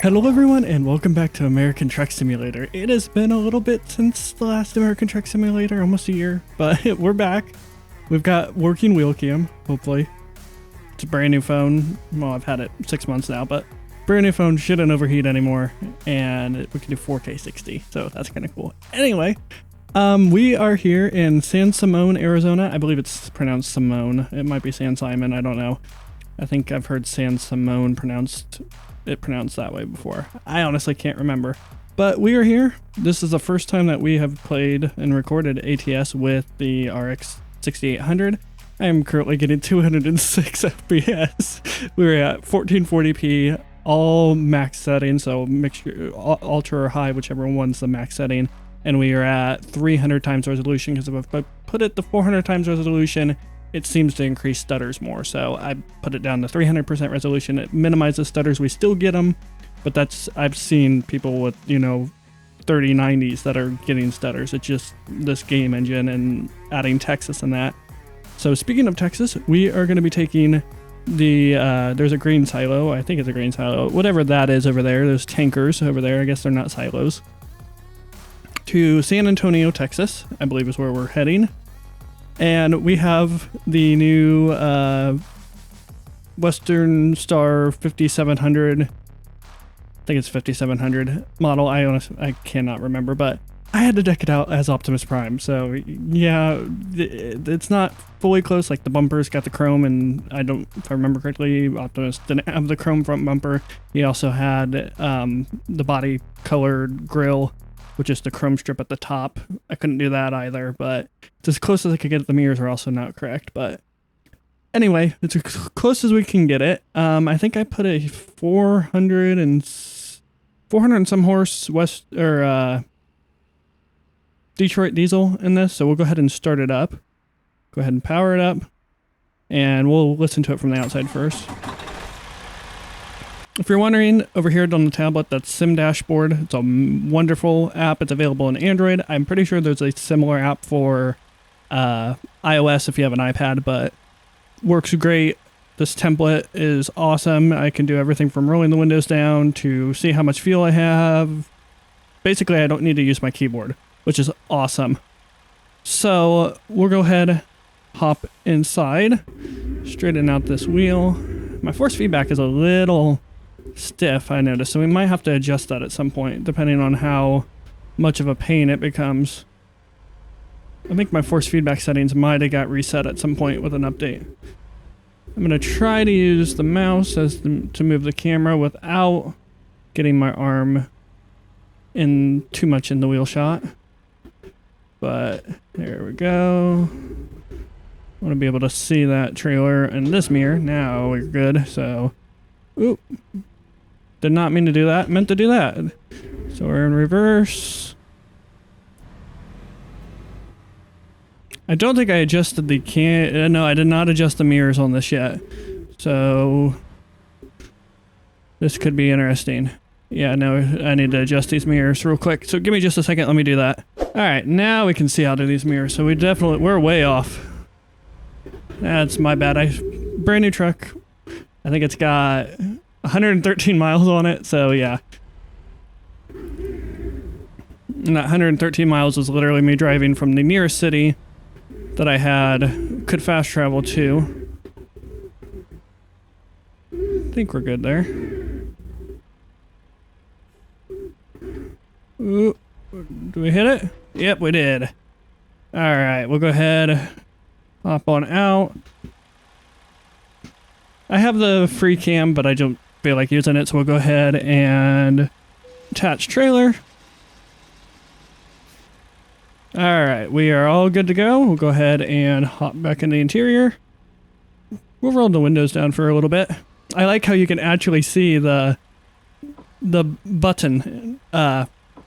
Hello everyone and welcome back to American Truck Simulator. It has been a little bit since the last American Truck Simulator, almost a year, but we're back. We've got working wheel cam, hopefully. It's a brand new phone. Well, I've had it 6 months now, but brand new phone, shouldn't overheat anymore, and we can do 4K 60, so that's kind of cool. Anyway, we are here in San Simon, Arizona. I believe it's pronounced Simone. It might be San Simon, I don't know. I think I've heard San Simon pronounced that way before. I honestly can't remember. But we are here. This is the first time that we have played and recorded ATS with the RX 6800. I am currently getting 206 FPS. We're at 1440p, all max settings, so mixture, ultra or high, whichever one's the max setting. And we are at 300 times resolution, because if I put it to 400 times resolution, it seems to increase stutters more, so I put it down to 300% resolution. It minimizes stutters. We still get them, but that's, I've seen people with, 3090s that are getting stutters. It's just this game engine and adding Texas and that. So speaking of Texas, we are going to be taking the, there's a grain silo. I think it's a grain silo. Whatever that is over there. Those tankers over there. I guess they're not silos. To San Antonio, Texas, I believe is where we're heading. And we have the new Western Star 5700, I think it's 5700 model. I cannot remember, but I had to deck it out as Optimus Prime. So yeah, it's not fully close. Like the bumper's got the chrome, and if I remember correctly, Optimus didn't have the chrome front bumper. He also had the body colored grille, which is the chrome strip at the top. I couldn't do that either, but it's as close as I could get. The mirrors are also not correct, but anyway, it's as close as we can get it. I think I put a 400 and some horse Detroit diesel in this, so we'll go ahead and start it up. Go ahead and power it up, and we'll listen to it from the outside first. If you're wondering, over here on the tablet, that's Sim Dashboard. It's a wonderful app. It's available on Android. I'm pretty sure there's a similar app for iOS if you have an iPad, but works great. This template is awesome. I can do everything from rolling the windows down to see how much fuel I have. Basically, I don't need to use my keyboard, which is awesome. So we'll go ahead, hop inside, straighten out this wheel. My force feedback is a little stiff, I noticed, so we might have to adjust that at some point depending on how much of a pain it becomes. I think my force feedback settings might have got reset at some point with an update. I'm going to try to use the mouse to move the camera without getting my arm in too much in the wheel shot, but there we go. I want to be able to see that trailer in this mirror. Now we're good. So, oop. Did not mean to do that. Meant to do that. So we're in reverse. I don't think I adjusted the no, I did not adjust the mirrors on this yet. So this could be interesting. Yeah, no, I need to adjust these mirrors real quick. So give me just a second. Let me do that. All right, now we can see out of these mirrors. So we're way off. That's my bad. Brand new truck. I think it's got 113 miles on it, so yeah. And that 113 miles is literally me driving from the nearest city that I could fast travel to. I think we're good there. Ooh, do we hit it? Yep, we did. All right, we'll go ahead, hop on out. I have the free cam, but I don't feel like using it, so we'll go ahead and attach trailer. All right, we are all good to go. We'll go ahead and hop back in the interior. We'll roll the windows down for a little bit. I like how you can actually see the button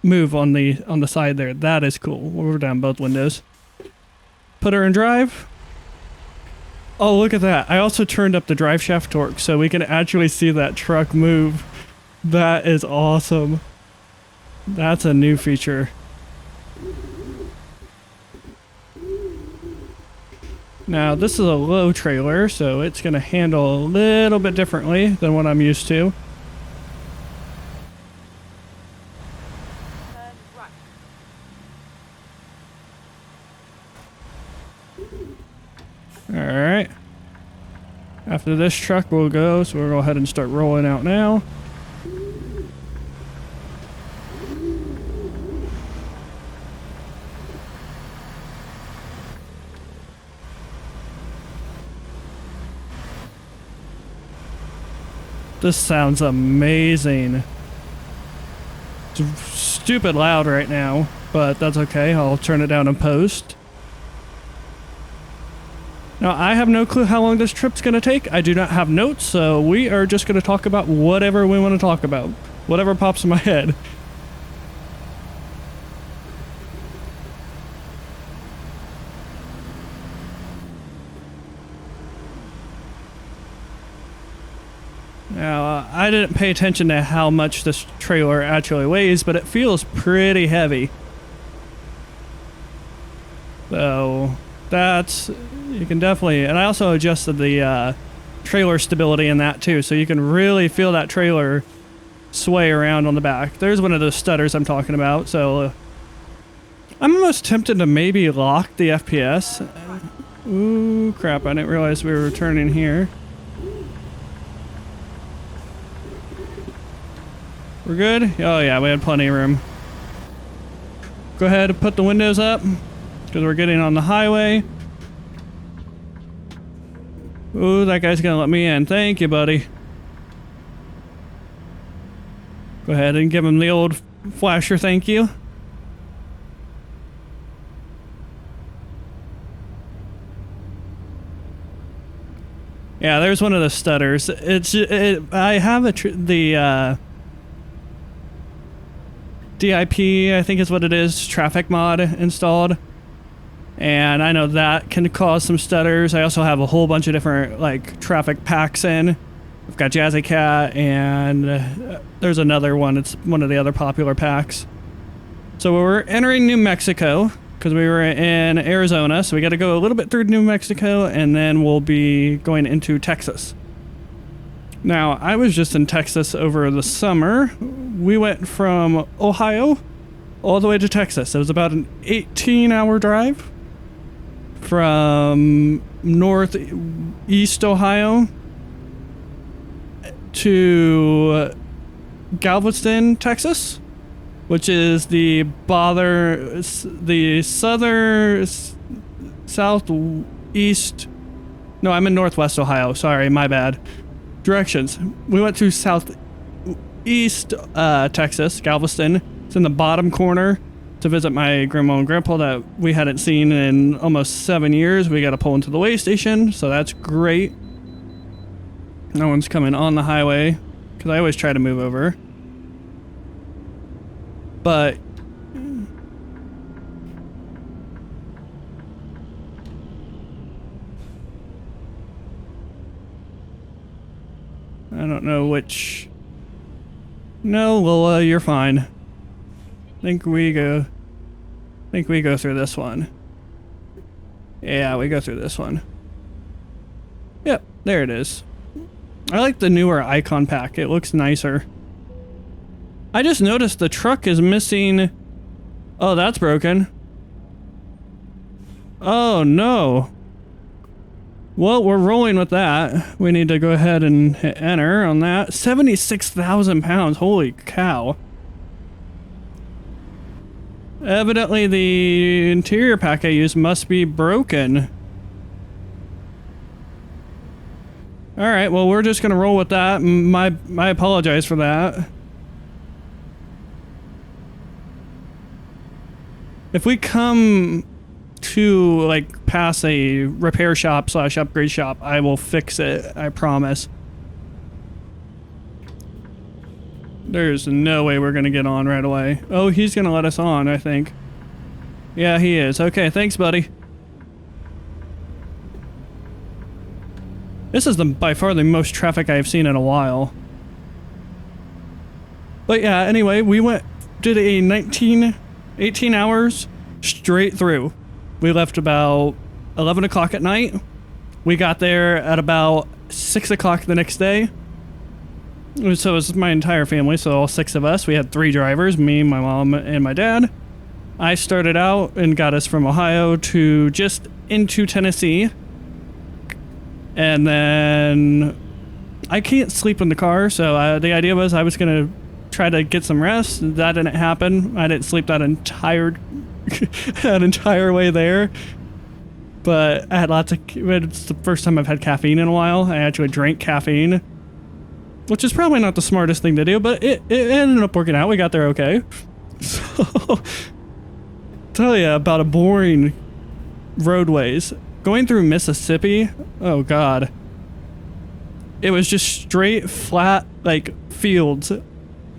move on the side there. That is cool. We'll roll down both windows. Put her in drive. Oh, look at that. I also turned up the drive shaft torque so we can actually see that truck move. That is awesome. That's a new feature. Now, this is a low trailer, so it's going to handle a little bit differently than what I'm used to. Alright. After this truck we'll go, so we'll go ahead and start rolling out now. This sounds amazing. It's stupid loud right now, but that's okay. I'll turn it down in post. Now, I have no clue how long this trip's going to take. I do not have notes, so we are just going to talk about whatever we want to talk about. Whatever pops in my head. Now, I didn't pay attention to how much this trailer actually weighs, but it feels pretty heavy. So, that's... You can definitely... And I also adjusted the trailer stability in that too, so you can really feel that trailer sway around on the back. There's one of those stutters I'm talking about, so... I'm almost tempted to maybe lock the FPS. Ooh, crap, I didn't realize we were returning here. We're good? Oh yeah, we had plenty of room. Go ahead and put the windows up, because we're getting on the highway. Ooh, that guy's gonna let me in. Thank you, buddy. Go ahead and give him the old flasher thank you. Yeah, there's one of the stutters. I have the DIP, I think is what it is, traffic mod installed. And I know that can cause some stutters. I also have a whole bunch of different, like, traffic packs in. I've got Jazzy Cat, and there's another one. It's one of the other popular packs. So we're entering New Mexico, because we were in Arizona, so we got to go a little bit through New Mexico, and then we'll be going into Texas. Now, I was just in Texas over the summer. We went from Ohio all the way to Texas. It was about an 18-hour drive from northeast Ohio to Galveston, Texas, which is the southeast. No, I'm in northwest Ohio. Sorry, my bad. Directions. We went to southeast Texas, Galveston. It's in the bottom corner to visit my grandma and grandpa that we hadn't seen in almost 7 years. We got to pull into the way station, so that's great. No one's coming on the highway because I always try to move over. But I don't know which. No, well, you're fine. Think we go through this one. Yeah, we go through this one. Yep, there it is. I like the newer icon pack. It looks nicer. I just noticed the truck is missing. Oh, that's broken. Oh, no. Well, we're rolling with that. We need to go ahead and hit enter on that. 76,000 pounds. Holy cow. Evidently, the interior pack I used must be broken. Alright, well, we're just gonna roll with that. I apologize for that. If we come to, like, pass a repair shop / upgrade shop, I will fix it. I promise. There's no way we're gonna get on right away. Oh, he's gonna let us on, I think. Yeah, he is. Okay, thanks, buddy. This is by far the most traffic I've seen in a while. But yeah, anyway, we did a 18 hours straight through. We left about 11 o'clock at night. We got there at about 6 o'clock the next day. So it was my entire family, so all 6 of us. We had 3 drivers, me, my mom, and my dad. I started out and got us from Ohio to just into Tennessee. And then I can't sleep in the car, so the idea was I was going to try to get some rest. That didn't happen. I didn't sleep that entire way there. But I had it's the first time I've had caffeine in a while. I actually drank caffeine, which is probably not the smartest thing to do, but it ended up working out. We got there okay. So, tell you about a boring roadways. Going through Mississippi, oh God. It was just straight, flat, like, fields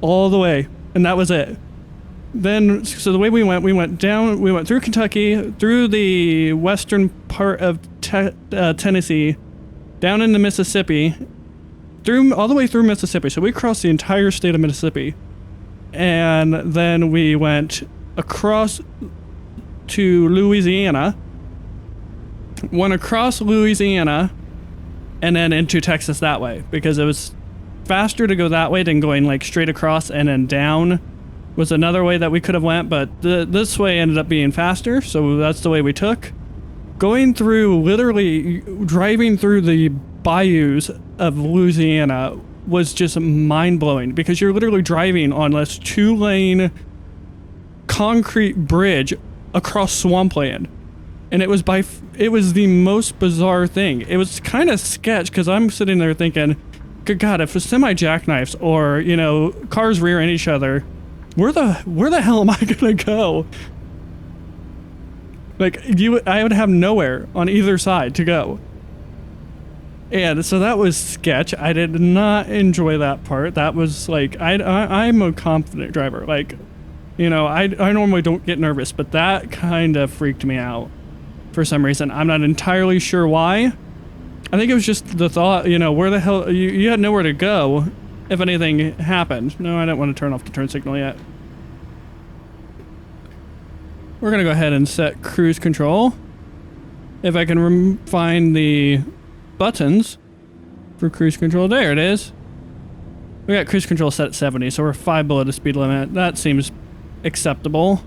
all the way, and that was it. Then, so the way we went through Kentucky, through the western part of Tennessee, down into Mississippi, all the way through Mississippi. So we crossed the entire state of Mississippi. And then we went across to Louisiana, went across Louisiana, and then into Texas that way, because it was faster to go that way than going like straight across and then down was another way that we could have went, but this way ended up being faster, so that's the way we took. Going through, literally driving through the bayous of Louisiana was just mind-blowing, because you're literally driving on this 2-lane concrete bridge across swampland. And it was the most bizarre thing. It was kind of sketch, because I'm sitting there thinking, good God, if a semi-jackknifes or, you know, cars rear-end each other, where the hell am I gonna go? Like, I would have nowhere on either side to go. And so that was sketch. I did not enjoy that part. That was like, I'm a confident driver. Like, you know, I normally don't get nervous, but that kind of freaked me out for some reason. I'm not entirely sure why. I think it was just the thought, you know, where the hell, you had nowhere to go if anything happened. No, I don't want to turn off the turn signal yet. We're going to go ahead and set cruise control. If I can find the buttons for cruise control. There it is. We got cruise control set at 70, so we're 5 below the speed limit. That seems acceptable.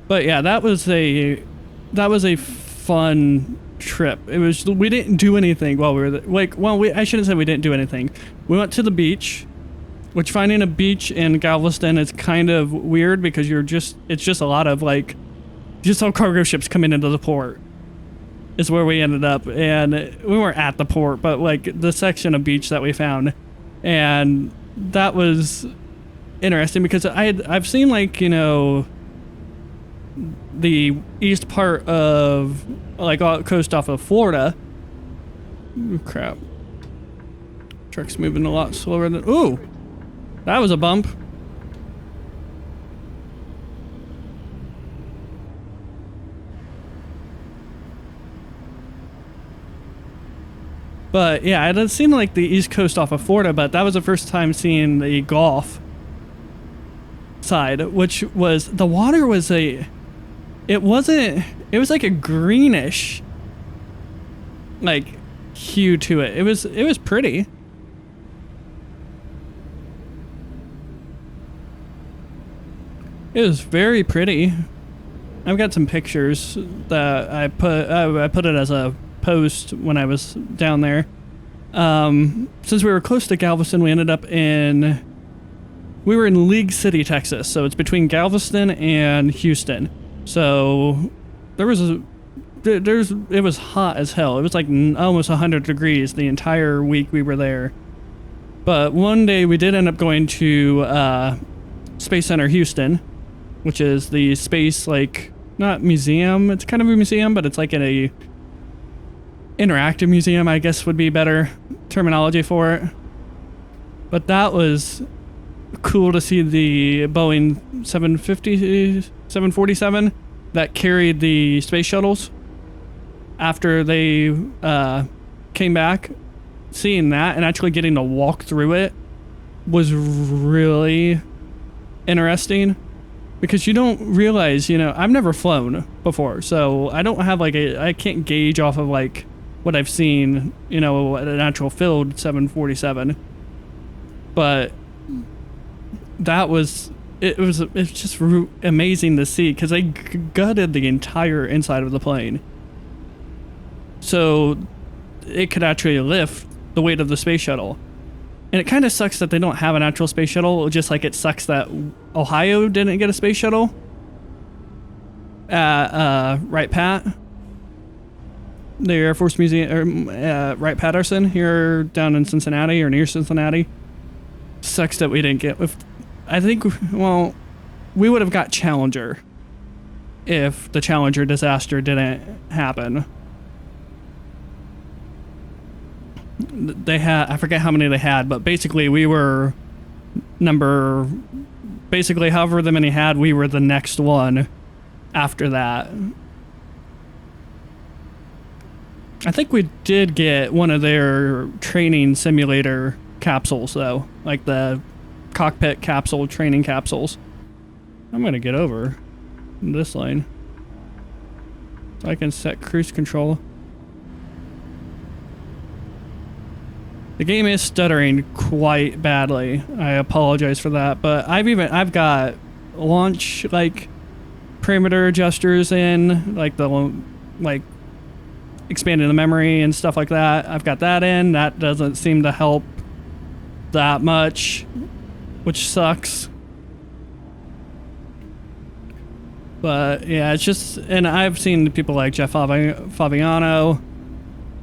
But yeah, that was a fun trip. It was, we didn't do anything while we were there. Like, well, I shouldn't say we didn't do anything. We went to the beach, which finding a beach in Galveston is kind of weird, because it's just a lot of like, just all cargo ships coming into the port is where we ended up. And we weren't at the port, but like the section of beach that we found. And that was interesting, because I've seen, like, you know, the east part of, like, coast off of Florida. Ooh, crap. Truck's moving a lot slower than, ooh, that was a bump. But yeah, it had seemed like the east coast off of Florida, but that was the first time seeing the Gulf side, which was, the water was it was like a greenish, like, hue to it. It was pretty. It was very pretty. I've got some pictures that I put it as a post when I was down there. Since we were close to Galveston, we ended up we were in League City, Texas, so it's between Galveston and Houston. So it was hot as hell. It was like almost 100 degrees the entire week we were there. But one day we did end up going to Space Center Houston, which is the space, like, not museum, it's kind of a museum, but it's like a interactive museum, I guess would be better terminology for it. But that was cool to see the Boeing 747 that carried the space shuttles after they came back. Seeing that and actually getting to walk through it was really interesting, because you don't realize, you know, I've never flown before, so I don't have like I can't gauge off of like what I've seen, you know, at an actual filled 747. But that was it's just amazing to see because they gutted the entire inside of the plane, so it could actually lift the weight of the space shuttle. And it kind of sucks that they don't have an actual space shuttle, just like it sucks that Ohio didn't get a space shuttle at Wright-Patt, the Air Force Museum, Wright-Patterson here down in Cincinnati or near Cincinnati. Sucks that we didn't get. I think, well, we would have got Challenger if the Challenger disaster didn't happen. They had, I forget how many they had, but basically we were basically however the many had, we were the next one after that. I think we did get one of their training simulator capsules though, like the cockpit capsule training capsules. I'm gonna get over this lane so I can set cruise control. The game is stuttering quite badly. I apologize for that, but I've got launch like parameter adjusters in, like expanding the memory and stuff like that. I've got that in. That doesn't seem to help that much, which sucks. But yeah, it's just, and I've seen people like Jeff Fabiano.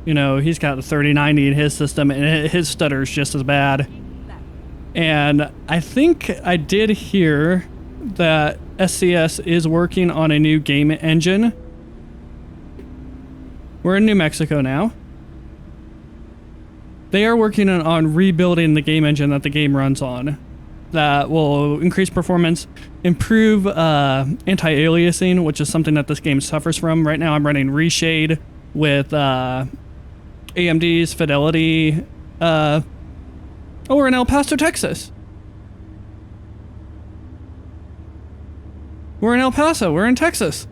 You know, he's got the 3090 in his system, and his stutter's just as bad. And I think I did hear that SCS is working on a new game engine. We're in New Mexico now. They are working on rebuilding the game engine that the game runs on. That will increase performance, improve anti-aliasing, which is something that this game suffers from. Right now I'm running Reshade with AMD's Fidelity. Oh, we're in El Paso, Texas. We're in El Paso. We're in Texas.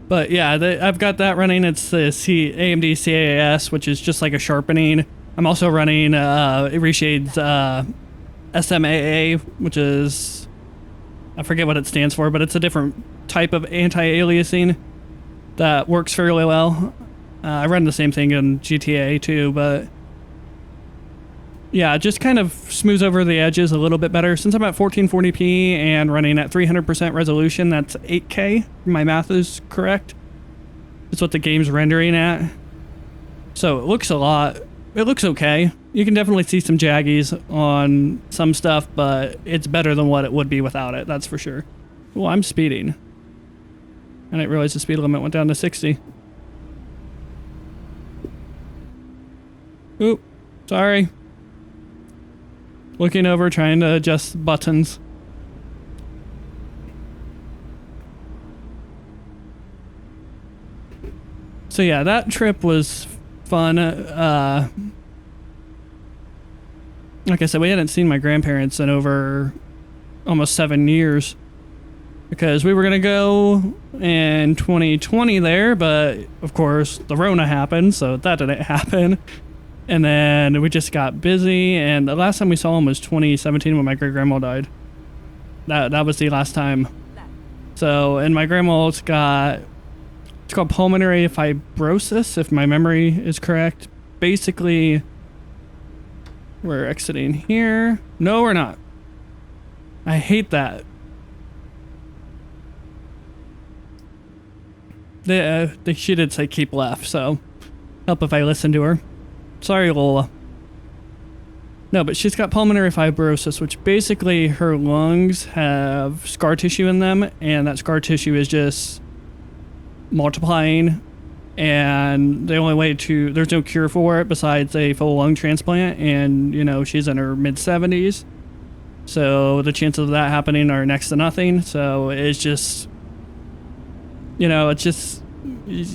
But yeah, I've got that running. It's the AMD CAS, which is just like a sharpening. I'm also running Reshade's SMAA, which is, I forget what it stands for, but it's a different type of anti-aliasing that works fairly well. I run the same thing in GTA too, but yeah, just kind of smooths over the edges a little bit better. Since I'm at 1440p and running at 300% resolution, that's 8K. If my math is correct. It's what the game's rendering at. So it looks it looks okay. You can definitely see some jaggies on some stuff, but it's better than what it would be without it, that's for sure. Well, I'm speeding. I didn't realize the speed limit went down to 60. Oop, sorry. Looking over, trying to adjust buttons. So yeah, that trip was fun. Like I said, we hadn't seen my grandparents in over almost 7 years because we were gonna go in 2020 there, but of course the Rona happened, so that didn't happen. And then we just got busy, and the last time we saw him was 2017 when my great grandma died. That was the last time. So, and my grandma's got, it's called pulmonary fibrosis, if my memory is correct. Basically, we're exiting here. No, we're not. I hate that. She did say keep left, so help if I listen to her. Sorry, Lola. No, but she's got pulmonary fibrosis, which basically her lungs have scar tissue in them, and that scar tissue is just multiplying, and the only way there's no cure for it besides a full lung transplant, and, you know, she's in her mid-70s, so the chances of that happening are next to nothing, so it's just, you know, it's just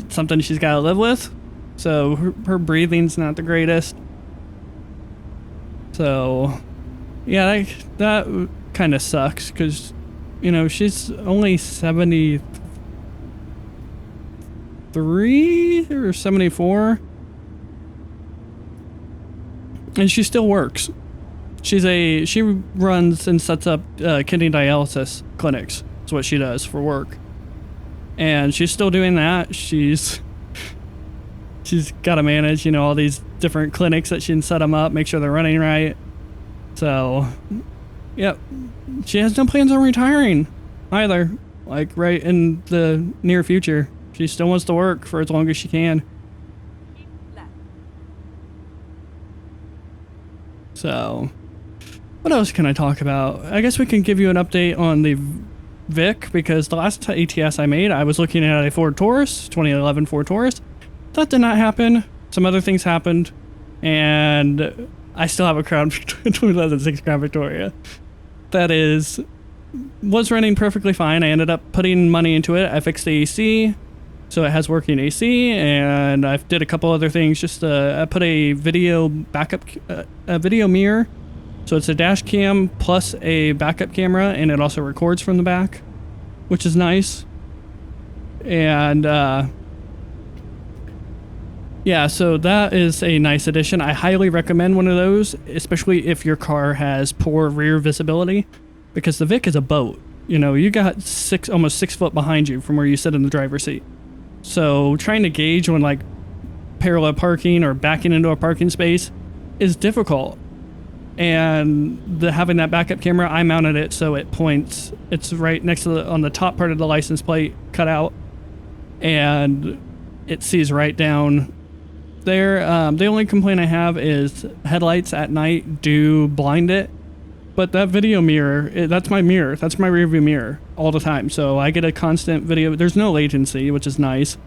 something she's got to live with. So her breathing's not the greatest. So yeah, that kind of sucks because, you know, she's only 73 or 74. and she still works. She runs and sets up kidney dialysis clinics. That's what she does for work, and she's still doing that. She's got to manage, you know, all these different clinics that she can set them up, make sure they're running right. So, yep, she has no plans on retiring either. Like right in the near future, she still wants to work for as long as she can. So, what else can I talk about? I guess we can give you an update on the Vic, because the last ATS I made, I was looking at a Ford Taurus, 2011 Ford Taurus. That did not happen. Some other things happened, and I still have a Crown 2006 Crown Victoria that was running perfectly fine. I ended up putting money into it. I fixed the AC, so it has working AC, and I did a couple other things. Just I put a video backup, a video mirror, so it's a dash cam plus a backup camera, and it also records from the back, which is nice. And yeah, so that is a nice addition. I highly recommend one of those, especially if your car has poor rear visibility, because the Vic is a boat. You know, you got almost 6 foot behind you from where you sit in the driver's seat. So trying to gauge when like parallel parking or backing into a parking space is difficult. And having that backup camera, I mounted it so it points. It's right next to on the top part of the license plate cutout, and it sees right down there. The only complaint I have is headlights at night do blind it, but that video mirror, that's my mirror. That's my rear view mirror all the time. So I get a constant video. There's no latency, which is nice.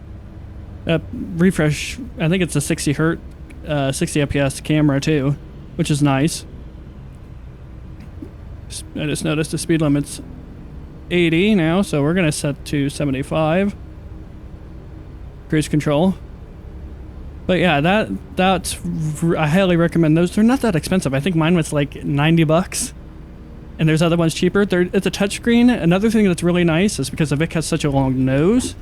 Refresh, I think it's a 60 hertz, 60 FPS camera too, which is nice. I just noticed the speed limit's 80 now, so we're gonna set to 75. Cruise control. But yeah, that's I highly recommend those. They're not that expensive. I think mine was like 90 bucks. And there's other ones cheaper. It's a touchscreen. Another thing that's really nice is because the Vic has such a long nose,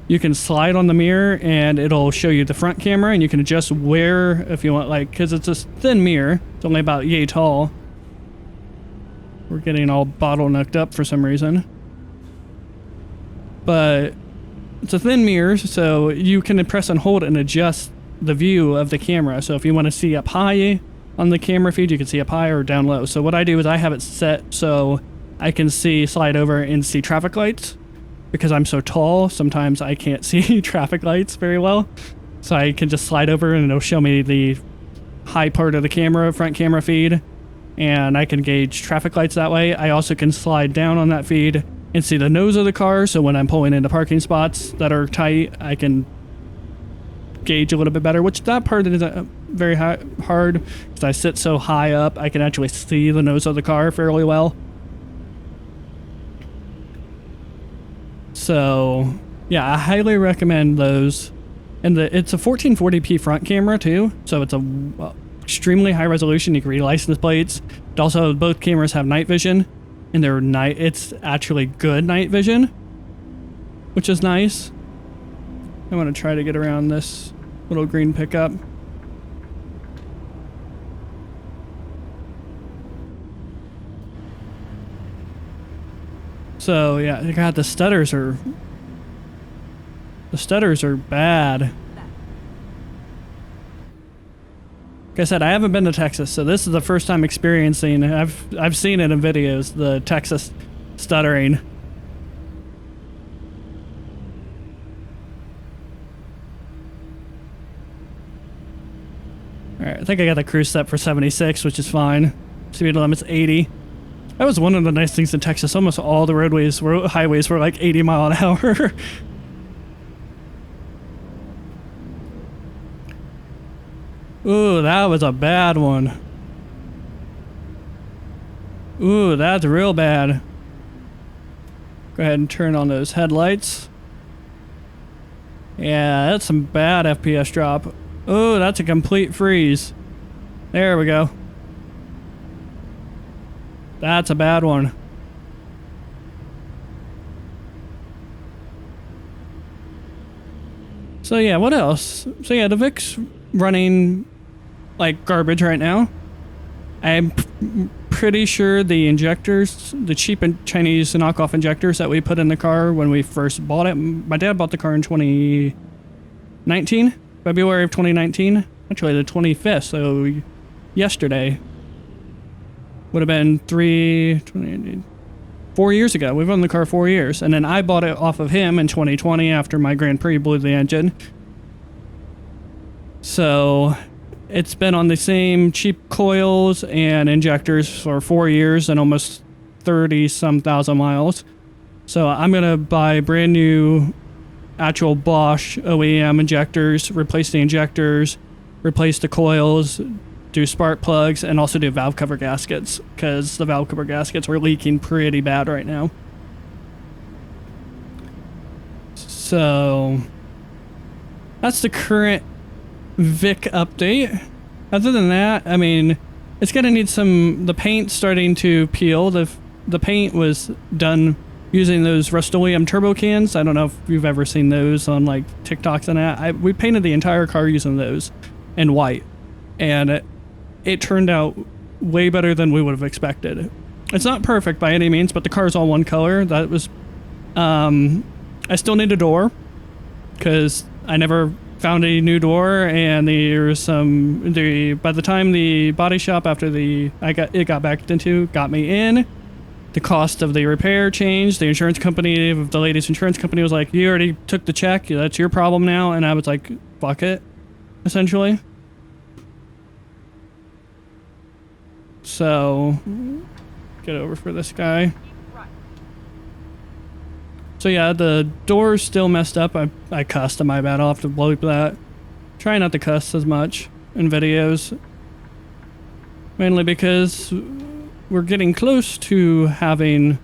you can slide on the mirror and it'll show you the front camera, and you can adjust where, if you want, like, because it's a thin mirror. It's only about yay tall. We're getting all bottlenecked up for some reason. But it's a thin mirror, so you can press and hold and adjust the view of the camera. So if you want to see up high on the camera feed, you can see up high or down low. So what I do is I have it set so I can slide over and see traffic lights. Because I'm so tall, sometimes I can't see traffic lights very well. So I can just slide over and it'll show me the high part of the camera, front camera feed. And I can gauge traffic lights that way. I also can slide down on that feed and see the nose of the car, so when I'm pulling into parking spots that are tight, I can gauge a little bit better, which that part is very hard, because I sit so high up, I can actually see the nose of the car fairly well. So, yeah, I highly recommend those. And it's a 1440p front camera, too, so it's extremely high resolution. You can read license plates. But also, both cameras have night vision, and it's actually good night vision, which is nice. I want to try to get around this little green pickup. So yeah, God, the stutters are bad. Like I said, I haven't been to Texas, so this is the first time experiencing. I've seen it in videos, the Texas stuttering. Alright, I think I got the cruise set for 76, which is fine. Speed limit's 80. That was one of the nice things in Texas. Almost all the highways were like 80 mile an hour. Ooh, that was a bad one. Ooh, that's real bad. Go ahead and turn on those headlights. Yeah, that's some bad FPS drop. Ooh, that's a complete freeze. There we go. That's a bad one. So yeah, what else? So yeah, the Vic's running like garbage right now. I'm pretty sure the injectors, the cheap Chinese knockoff injectors that we put in the car when we first bought it. My dad bought the car in 2019, February of 2019. Actually, the 25th. So yesterday would have been 4 years ago. We've owned the car 4 years, and then I bought it off of him in 2020 after my Grand Prix blew the engine. So it's been on the same cheap coils and injectors for 4 years and almost 30-some thousand miles. So I'm gonna buy brand new actual Bosch OEM injectors, replace the injectors, replace the coils, do spark plugs, and also do valve cover gaskets, because the valve cover gaskets are leaking pretty bad right now. So that's the current Vic update. Other than that, I mean, it's gonna need the paint starting to peel. The paint was done using those Rust-Oleum turbo cans. I don't know if you've ever seen those on like TikToks and that. We painted the entire car using those in white, and it turned out way better than we would have expected. It's not perfect by any means, but the car's all one color. That was, I still need a door because I never found a new door, and there's by the time the body shop after it got backed into got me in, the cost of the repair changed. The insurance company, the lady's insurance company was like, you already took the check, that's your problem now. And I was like, fuck it, essentially. So get over for this guy. So yeah, the door's still messed up. I cussed on my bad. I'll have to bleep that. Try not to cuss as much in videos. Mainly because we're getting close to having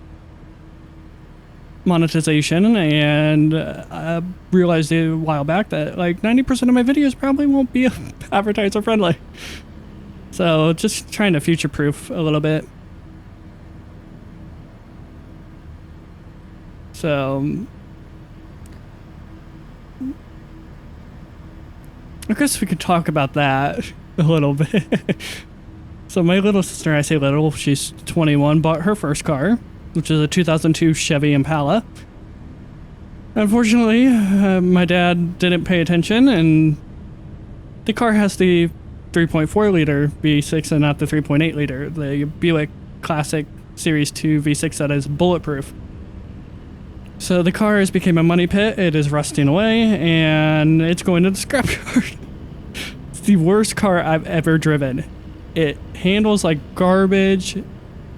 monetization, and I realized a while back that like 90% of my videos probably won't be advertiser friendly. So just trying to future-proof a little bit. So I guess we could talk about that a little bit. So my little sister, I say little, she's 21, bought her first car, which is a 2002 Chevy Impala. Unfortunately, my dad didn't pay attention, and the car has the 3.4 liter V6 and not the 3.8 liter, the Buick Classic Series 2 V6 that is bulletproof. So the car has become a money pit. It is rusting away, and it's going to the scrapyard. It's the worst car I've ever driven. It handles like garbage.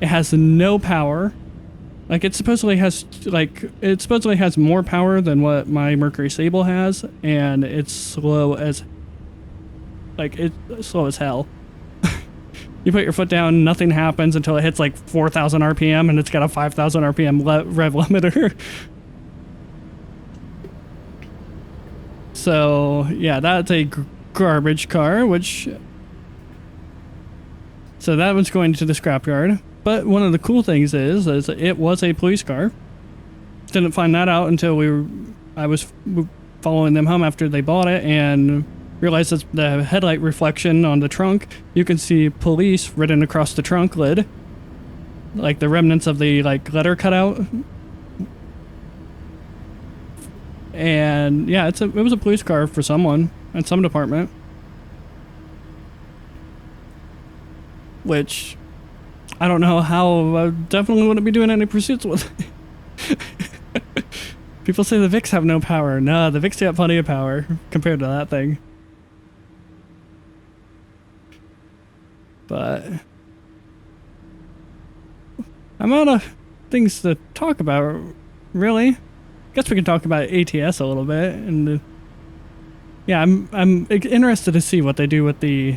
It has no power. Like it supposedly has more power than what my Mercury Sable has, and it's slow as hell. You put your foot down, nothing happens until it hits like 4,000 RPM, and it's got a 5,000 RPM rev limiter. So yeah, that's a garbage car, so that one's going to the scrapyard. But one of the cool things is it was a police car. Didn't find that out until I was following them home after they bought it, and realized that the headlight reflection on the trunk, you can see police written across the trunk lid, like the remnants of the letter cutout. And yeah, it was a police car for someone at some department. Which, I don't know how, I definitely wouldn't be doing any pursuits with it. People say the Vics have no power. No, the Vics got plenty of power compared to that thing. But I'm out of things to talk about, really. Guess we can talk about ATS a little bit, and yeah, I'm interested to see what they do with the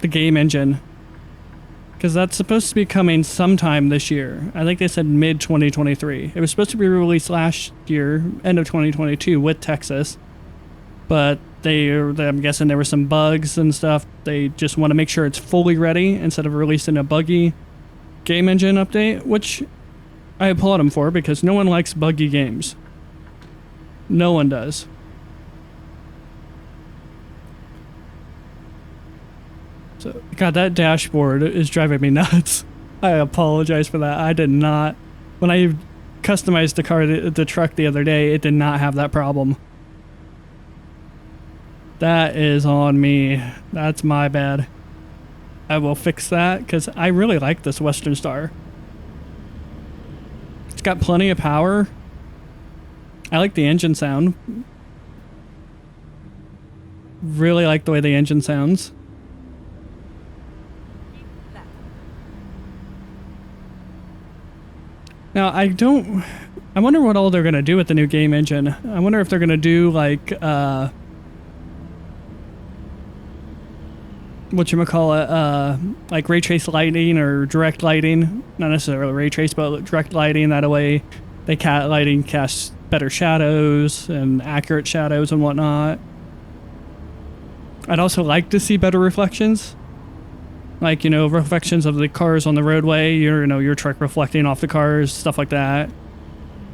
game engine, because that's supposed to be coming sometime this year. I think they said mid 2023. It was supposed to be released last year, end of 2022, with Texas, but I'm guessing there were some bugs and stuff. They just want to make sure it's fully ready instead of releasing a buggy game engine update, which I applaud them for, because no one likes buggy games. No one does. So, God, that dashboard is driving me nuts. I apologize for that. I did not. When I customized the car, the truck the other day, it did not have that problem. That is on me. That's my bad. I will fix that because I really like this Western Star. It's got plenty of power. I like the engine sound. Really like the way the engine sounds. Now, I wonder what all they're going to do with the new game engine. I wonder if they're going to do like, whatchamacallit, like ray trace lighting or direct lighting. Not necessarily ray trace, but direct lighting. That way, lighting casts better shadows and accurate shadows and whatnot. I'd also like to see better reflections. Like, you know, reflections of the cars on the roadway, your truck reflecting off the cars, stuff like that.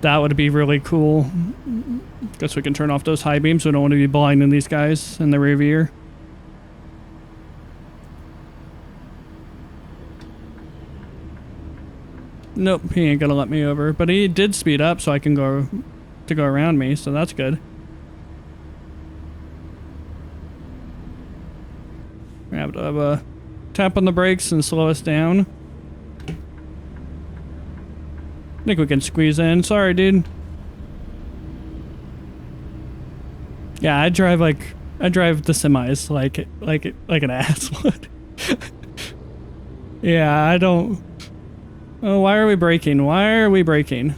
That would be really cool. Guess we can turn off those high beams. We don't want to be blinding these guys in the rear view. Nope, he ain't gonna let me over. But he did speed up so I can go around me, so that's good. We have to have a tap on the brakes and slow us down. I think we can squeeze in. Sorry, dude. Yeah, I drive the semis like an ass would. Yeah, I don't. Oh, why are we braking? Why are we braking?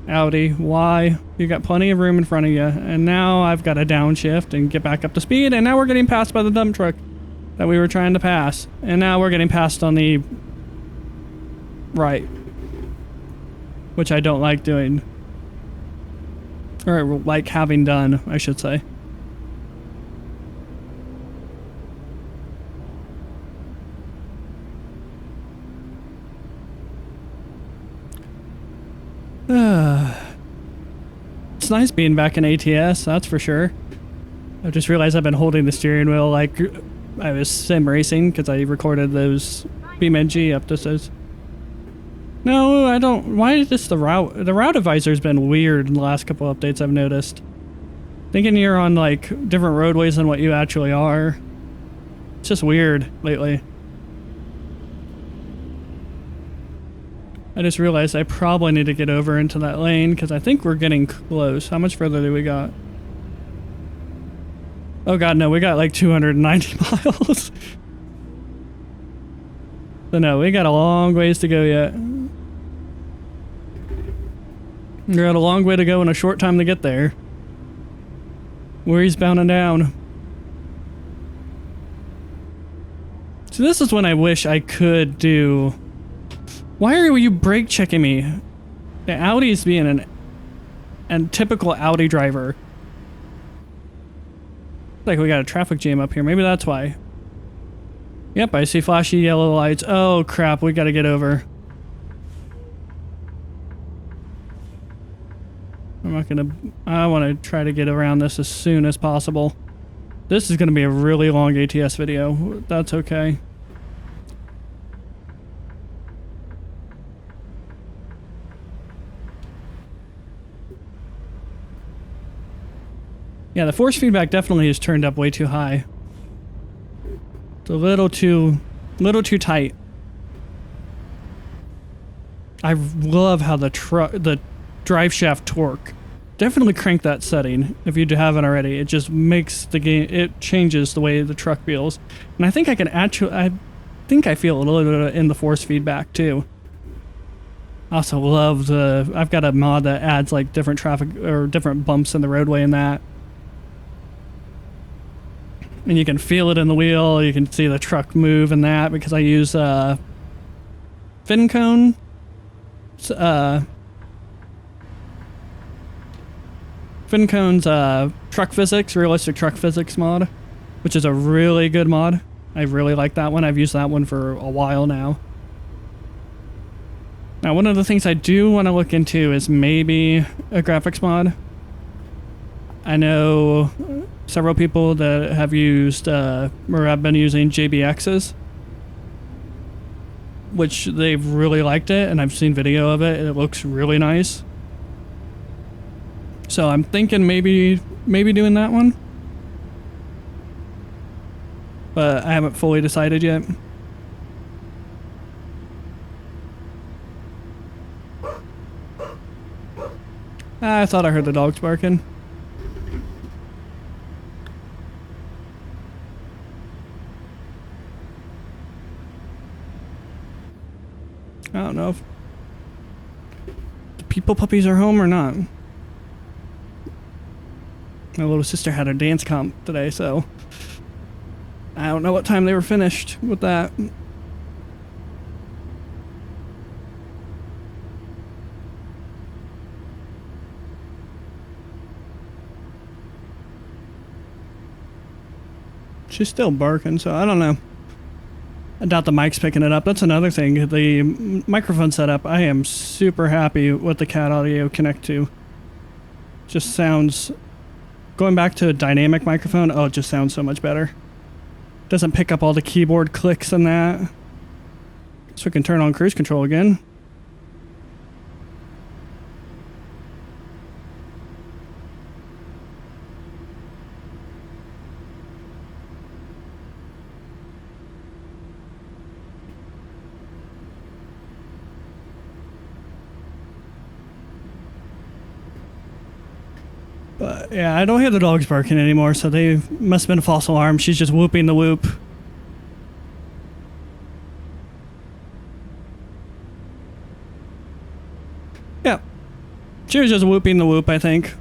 Audi, why? You got plenty of room in front of you, and now I've got to downshift and get back up to speed, and now we're getting passed by the dump truck that we were trying to pass, and now we're getting passed on the right, which I don't like doing, or like having done, I should say. It's nice being back in ATS, that's for sure. I just realized I've been holding the steering wheel like I was sim racing because I recorded those BeamNG episodes. No, I don't. Why is this the route? The route advisor's been weird in the last couple updates I've noticed. Thinking you're on like different roadways than what you actually are. It's just weird lately. I just realized I probably need to get over into that lane because I think we're getting close. How much further do we got? Oh god, no, we got like 290 miles. So no, we got a long ways to go yet. We got a long way to go and a short time to get there. Where he's bounding down. So this is when I wish I could do... Why are you brake checking me? The Audi's being an typical Audi driver. Like we got a traffic jam up here. Maybe that's why. Yep, I see flashy yellow lights. Oh crap, we gotta get over. I want to try to get around this as soon as possible. This is gonna be a really long ATS video. That's okay. Yeah, the force feedback definitely is turned up way too high. It's a little too tight. I love how the drive shaft torque. Definitely crank that setting if you haven't already. It just makes the game. It changes the way the truck feels, and I think I can actually. I think I feel a little bit in the force feedback too. I also love I've got a mod that adds like different traffic or different bumps in the roadway and that. And you can feel it in the wheel, you can see the truck move and that because I use fin cone. Fin cone's truck physics, realistic truck physics mod, which is a really good mod. I really like that one. I've used that one for a while now. Now, one of the things I do want to look into is maybe a graphics mod. I know several people that have used or have been using JBXs, which they've really liked it, and I've seen video of it. It looks really nice. So I'm thinking maybe doing that one, but I haven't fully decided yet. I thought I heard the dogs barking. I don't know if the people puppies are home or not. My little sister had a dance comp today, so I don't know what time they were finished with that. She's still barking, so I don't know. I doubt the mic's picking it up. That's another thing. The microphone setup, I am super happy with the Cat Audio Connect 2. Just sounds... Going back to a dynamic microphone, oh, it just sounds so much better. Doesn't pick up all the keyboard clicks and that. So we can turn on cruise control again. But yeah, I don't hear the dogs barking anymore, so they must have been a false alarm. She's just whooping the whoop. Yeah. She was just whooping the whoop, I think.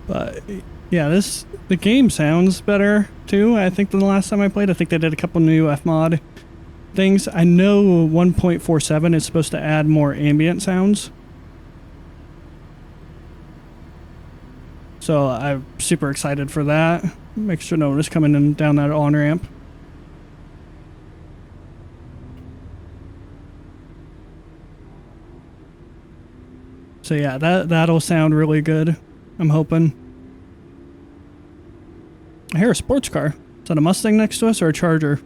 But yeah, the game sounds better too, I think, than the last time I played. I think they did a couple new Fmod things. I know 1.47 is supposed to add more ambient sounds. So I'm super excited for that. Make sure no one is coming in down that on-ramp. So yeah, that'll sound really good. I'm hoping. I hear a sports car. Is that a Mustang next to us or a Charger?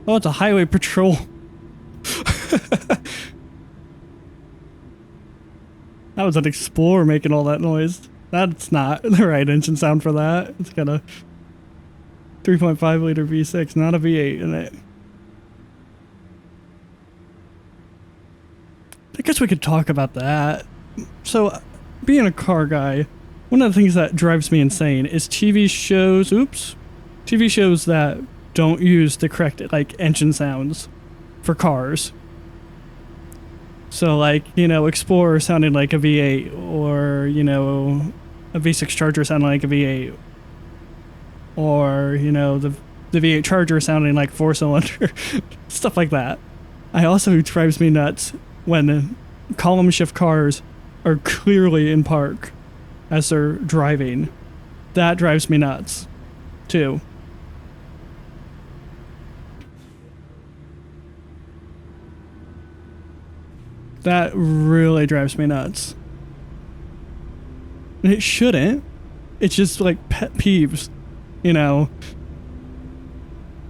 Oh, it's a highway patrol. That was an Explorer making all that noise. That's not the right engine sound for that. It's got a 3.5 liter V6, not a V8 in it. I guess we could talk about that. So, being a car guy, one of the things that drives me insane is TV shows that don't use the correct, like, engine sounds for cars. So, like, you know, Explorer sounding like a V8, or, you know, a V6 Charger sounding like a V8, or, you know, the V8 Charger sounding like 4-cylinder, stuff like that. It drives me nuts when column shift cars are clearly in park as they're driving. That drives me nuts, too. That really drives me nuts. And it shouldn't. It's just like pet peeves, you know.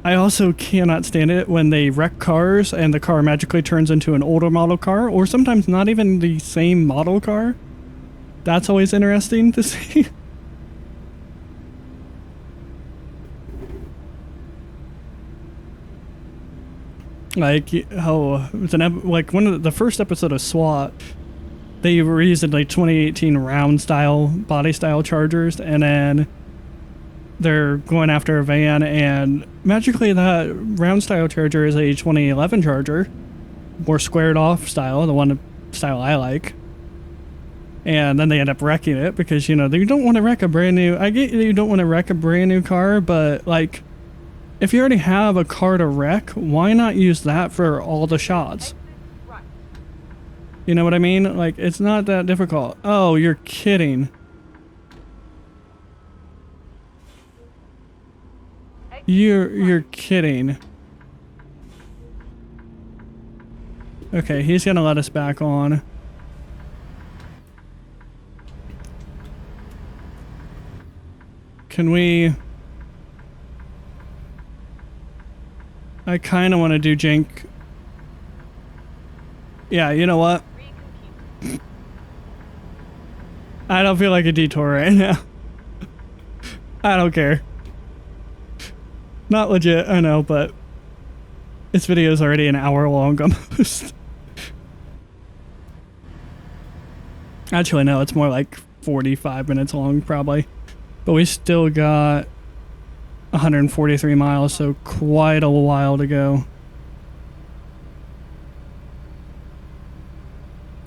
I also cannot stand it when they wreck cars and the car magically turns into an older model car, or sometimes not even the same model car. That's always interesting to see. Like, oh, it's like one of the first episode of SWAT, they were using like 2018 round style body style Chargers, and then they're going after a van, and magically that round style Charger is a 2011 Charger, more squared off style, the one style I like. And then they end up wrecking it because, you know, you don't want to wreck a brand new, I get you don't want to wreck a brand new car, but like, if you already have a car to wreck, why not use that for all the shots? You know what I mean? Like, it's not that difficult. Oh, you're kidding. You're kidding. Okay, he's gonna let us back on. Can we... I kind of want to do jank. Yeah, you know what? I don't feel like a detour right now. I don't care. Not legit, I know, but this video is already an hour long almost. Actually, no, it's more like 45 minutes long, probably. But we still got 143 miles, so quite a while to go.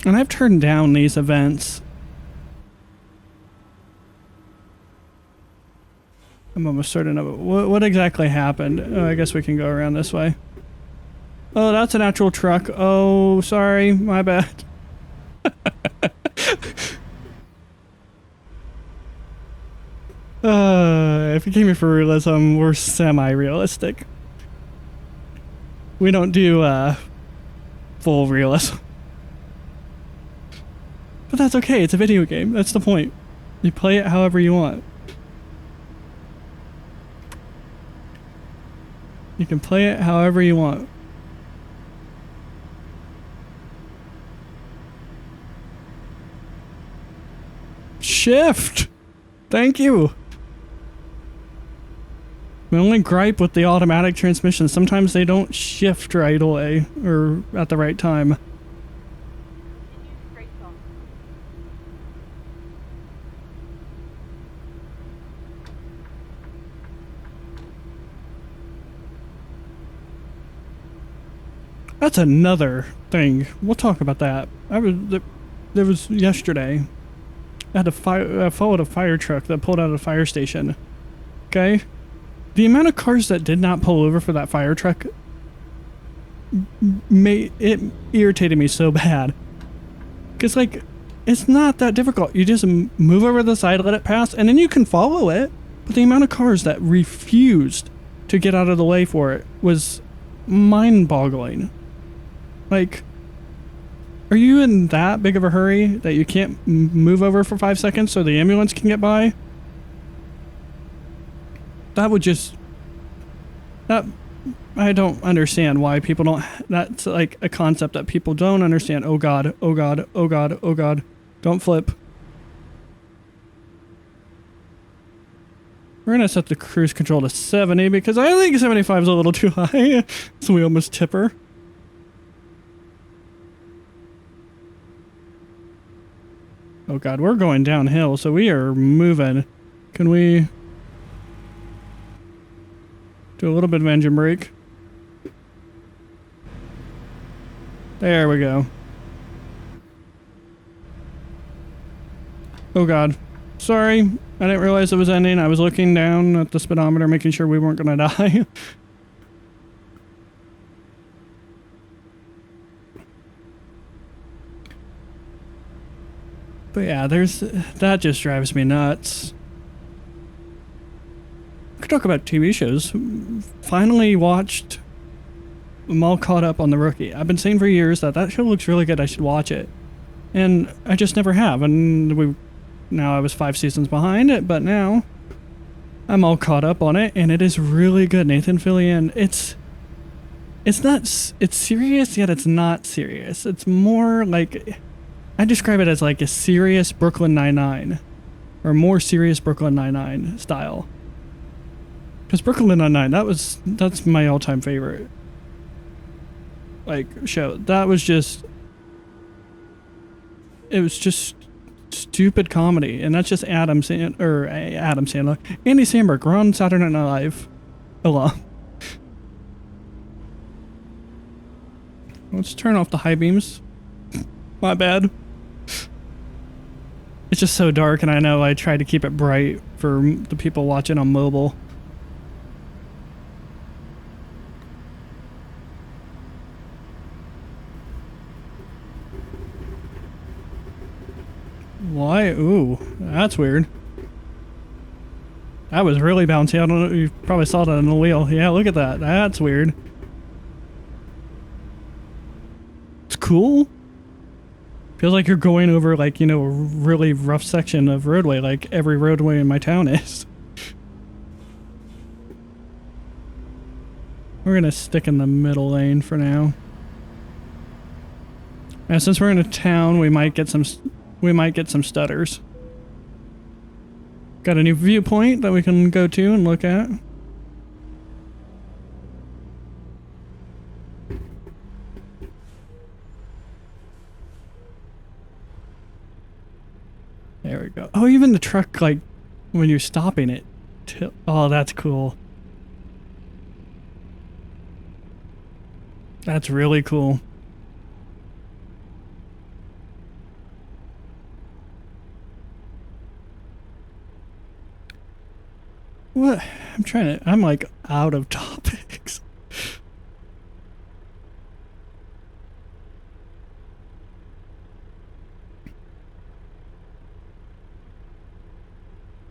And I've turned down these events. I'm almost certain of it. What exactly happened? Oh, I guess we can go around this way. Oh, that's an actual truck. Oh, sorry. My bad. If you came here for realism, we're semi-realistic. We don't do, full realism. But that's okay. It's a video game. That's the point. You play it however you want. You can play it however you want. Shift! Thank you! My only gripe with the automatic transmission, sometimes they don't shift right away, or at the right time. That's another thing. We'll talk about that. There was yesterday. I followed a fire truck that pulled out of a fire station. Okay? The amount of cars that did not pull over for that fire truck it irritated me so bad. Because, like, it's not that difficult. You just move over to the side, let it pass, and then you can follow it. But the amount of cars that refused to get out of the way for it was mind-boggling. Like, are you in that big of a hurry that you can't move over for 5 seconds so the ambulance can get by? That would just... That... I don't understand why people don't... That's like a concept that people don't understand. Oh god, oh god, oh god, oh god. Don't flip. We're gonna set the cruise control to 70 because I think 75 is a little too high. So we almost tip her. Oh god, we're going downhill, so we are moving. Can we do a little bit of engine brake? There we go. Oh god. Sorry, I didn't realize it was ending. I was looking down at the speedometer, making sure we weren't gonna die. But yeah, that just drives me nuts. We could talk about TV shows. Finally watched... I'm all caught up on The Rookie. I've been saying for years that show looks really good, I should watch it. And I just never have, and now I was 5 seasons behind it, but now I'm all caught up on it, and it is really good. Nathan Fillion, it's serious, yet it's not serious. It's more like... I describe it as like a serious Brooklyn Nine-Nine, or more serious Brooklyn Nine-Nine style. Because Brooklyn Nine-Nine, that's my all-time favorite, like, show. That was just, it was just stupid comedy, and that's just Andy Samberg. We're on Saturday Night Live. Hello. Let's turn off the high beams. My bad. It's just so dark, and I know I try to keep it bright for the people watching on mobile. Why? Ooh, that's weird. That was really bouncy. I don't know, you probably saw that on the wheel. Yeah, look at that. That's weird. It's cool. Feels like you're going over, like, you know, a really rough section of roadway, like every roadway in my town is. We're gonna stick in the middle lane for now. And since we're in a town, we might get some stutters. Got a new viewpoint that we can go to and look at. There we go. Oh, even the truck, like, when you're stopping it. Oh, that's cool. That's really cool. What? I'm like out of topics.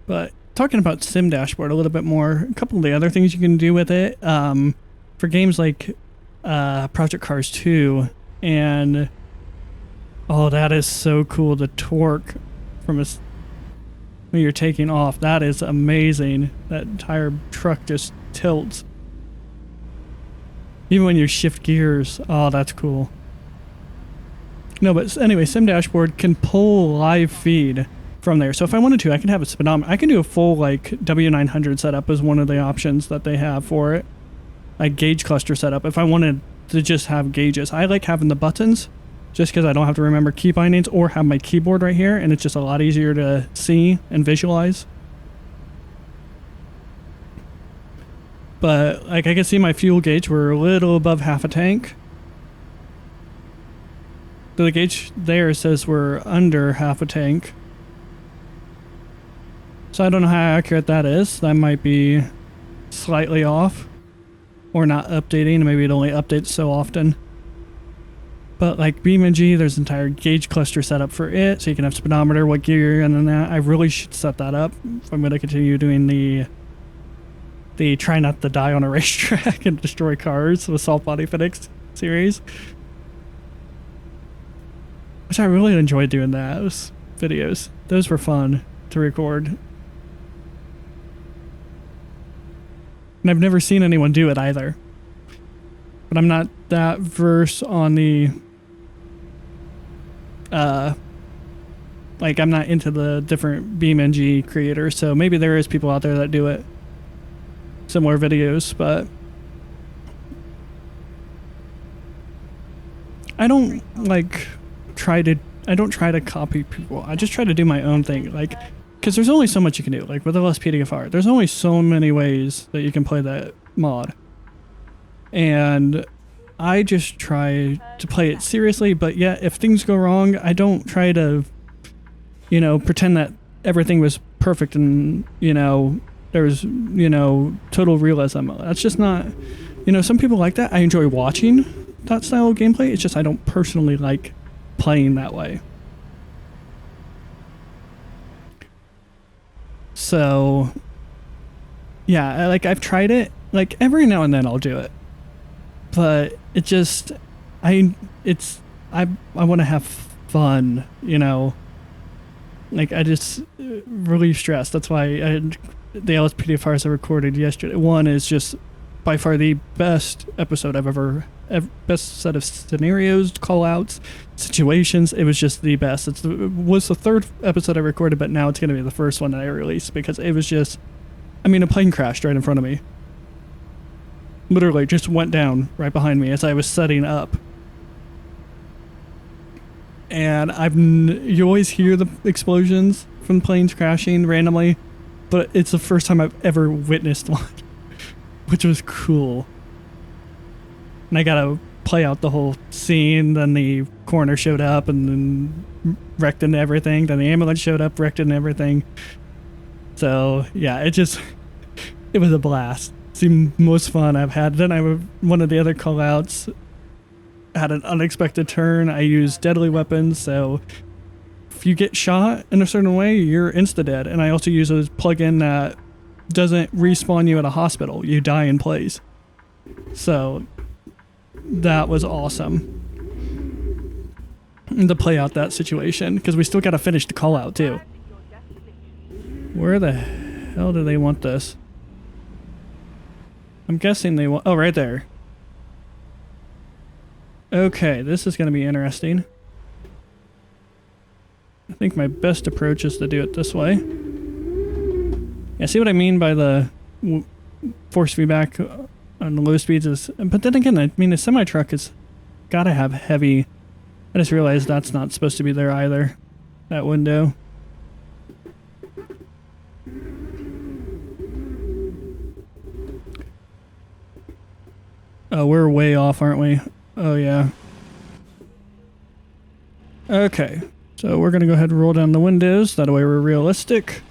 But talking about Sim Dashboard a little bit more, a couple of the other things you can do with it, for games like Project Cars 2, and oh, that is so cool, the torque from when you're taking off. That is amazing. That entire truck just tilts. Even when you shift gears, oh, that's cool. No, but anyway, Sim Dashboard can pull live feed from there. So if I wanted to, I can have a speedometer. I can do a full, like, W900 setup as one of the options that they have for it. Like gauge cluster setup. If I wanted to just have gauges, I like having the buttons just because I don't have to remember key bindings or have my keyboard right here, and it's just a lot easier to see and visualize. But like I can see my fuel gauge, we're a little above half a tank. The gauge there says we're under half a tank. So I don't know how accurate that is. That might be slightly off or not updating. Maybe it only updates so often. But like BeamNG, there's an entire gauge cluster set up for it. So you can have speedometer, what gear you're in and that. I really should set that up if I'm going to continue doing the try not to die on a racetrack and destroy cars with Soft Body Physics series. Which I really enjoyed doing those videos. Those were fun to record. And I've never seen anyone do it either. But I'm not that versed on the... like, I'm not into the different BeamNG creators, so maybe there is people out there that do it. Similar videos, but... I don't, like, try to copy people. I just try to do my own thing. Like... Because there's only so much you can do. Like with LSPDFR, there's only so many ways that you can play that mod. And I just try to play it seriously, but yeah, if things go wrong, I don't try to, you know, pretend that everything was perfect and, you know, there was, you know, total realism. That's just not, you know, some people like that. I enjoy watching that style of gameplay. It's just I don't personally like playing that way. So, yeah, like I've tried it, like every now and then I'll do it, but it just, I want to have fun, you know, like I just relieve stress. That's why the LSPDFRs I recorded yesterday, one is just by far the best episode I've ever best set of scenarios, call outs, situations. It was just the best. It was the third episode I recorded, but now it's going to be the first one that I released because it was just, I mean, a plane crashed right in front of me. Literally just went down right behind me as I was setting up. And you always hear the explosions from planes crashing randomly, but it's the first time I've ever witnessed one, which was cool. And I gotta play out the whole scene. Then the coroner showed up and then wrecked into everything. Then the ambulance showed up, wrecked into everything. So yeah, it was a blast. It's the most fun I've had. Then one of the other call outs had an unexpected turn. I used deadly weapons, so if you get shot in a certain way, you're insta-dead. And I also use a plugin that doesn't respawn you at a hospital. You die in place. So that was awesome to play out that situation, because we still got to finish the call out too. Where the hell do they want this? I'm guessing they want... Oh, right there. Okay, this is going to be interesting. I think my best approach is to do it this way. Yeah, see what I mean by the force feedback on the low speeds is... But then again, I mean, the semi-truck has got to have heavy... I just realized that's not supposed to be there either. That window. Oh, we're way off, aren't we? Oh, yeah. Okay. So we're going to go ahead and roll down the windows. That way we're realistic.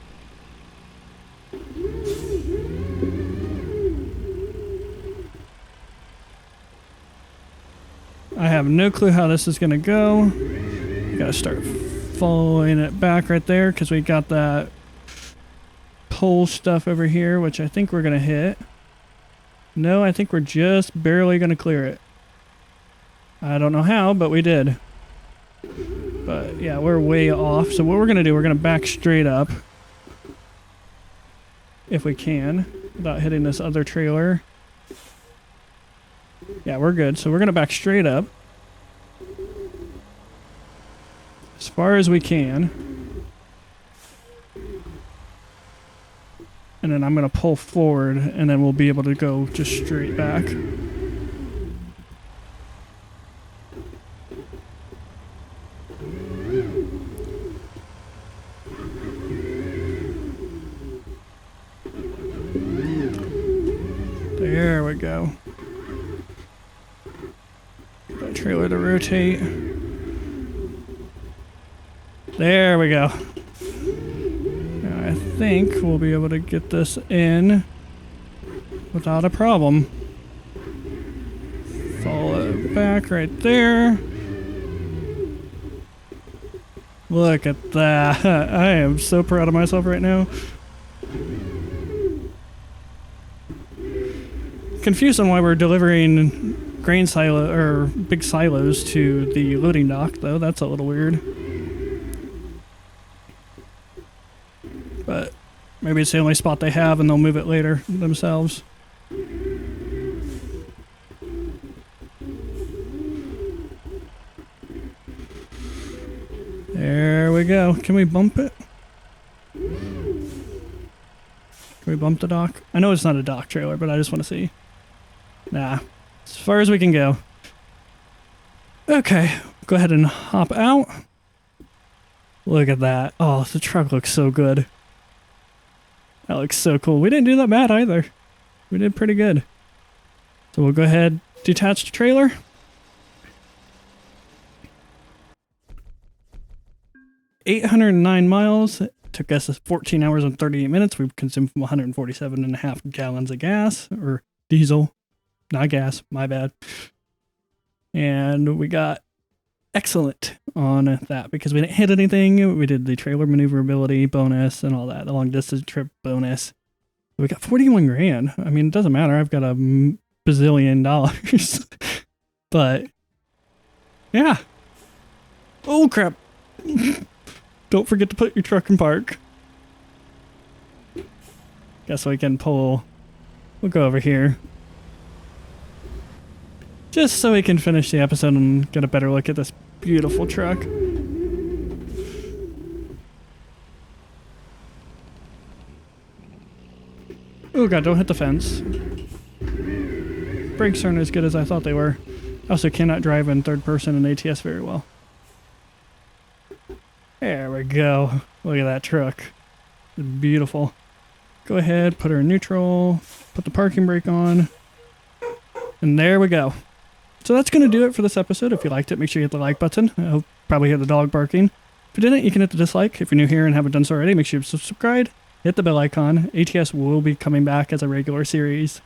I have no clue how this is going to go. Got to start following it back right there because we got that pole stuff over here, which I think we're going to hit. No, I think we're just barely going to clear it. I don't know how, but we did. But yeah, we're way off. So what we're going to do, we're going to back straight up. If we can, without hitting this other trailer. Yeah, we're good. So we're going to back straight up. As far as we can. And then I'm going to pull forward, and then we'll be able to go just straight back. There we go. Get that trailer to rotate. There we go. I think we'll be able to get this in without a problem. Follow it back right there. Look at that. I am so proud of myself right now. Confused on why we're delivering grain silo or big silos to the loading dock, though. That's a little weird. But maybe it's the only spot they have and they'll move it later themselves. There we go. Can we bump it? Can we bump the dock? I know it's not a dock trailer, but I just want to see. Nah. As far as we can go. Okay. Go ahead and hop out. Look at that. Oh, the truck looks so good. That looks so cool. We didn't do that bad either. We did pretty good. So we'll go ahead, detach the trailer. $809 miles. It took us 14 hours and 38 minutes. We've consumed 147.5 gallons of gas or diesel. Not gas, my bad. And we got excellent on that because we didn't hit anything. We did the trailer maneuverability bonus and all that, the long distance trip bonus. We got 41 grand. I mean, it doesn't matter. I've got a bazillion dollars. But yeah. Oh crap. Don't forget to put your truck in park. Guess we can pull. We'll go over here. Just so we can finish the episode and get a better look at this beautiful truck. Oh god, don't hit the fence. Brakes aren't as good as I thought they were. I also cannot drive in third person in ATS very well. There we go. Look at that truck. It's beautiful. Go ahead, put her in neutral, put the parking brake on, and there we go. So that's going to do it for this episode. If you liked it, make sure you hit the like button. I'll probably hear the dog barking. If you didn't, you can hit the dislike. If you're new here and haven't done so already, make sure you subscribe. Hit the bell icon. ATS will be coming back as a regular series.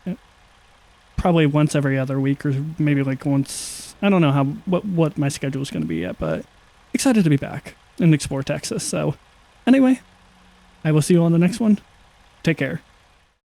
Probably once every other week or maybe like once. I don't know what my schedule is going to be yet, but excited to be back and explore Texas. So anyway, I will see you on the next one. Take care.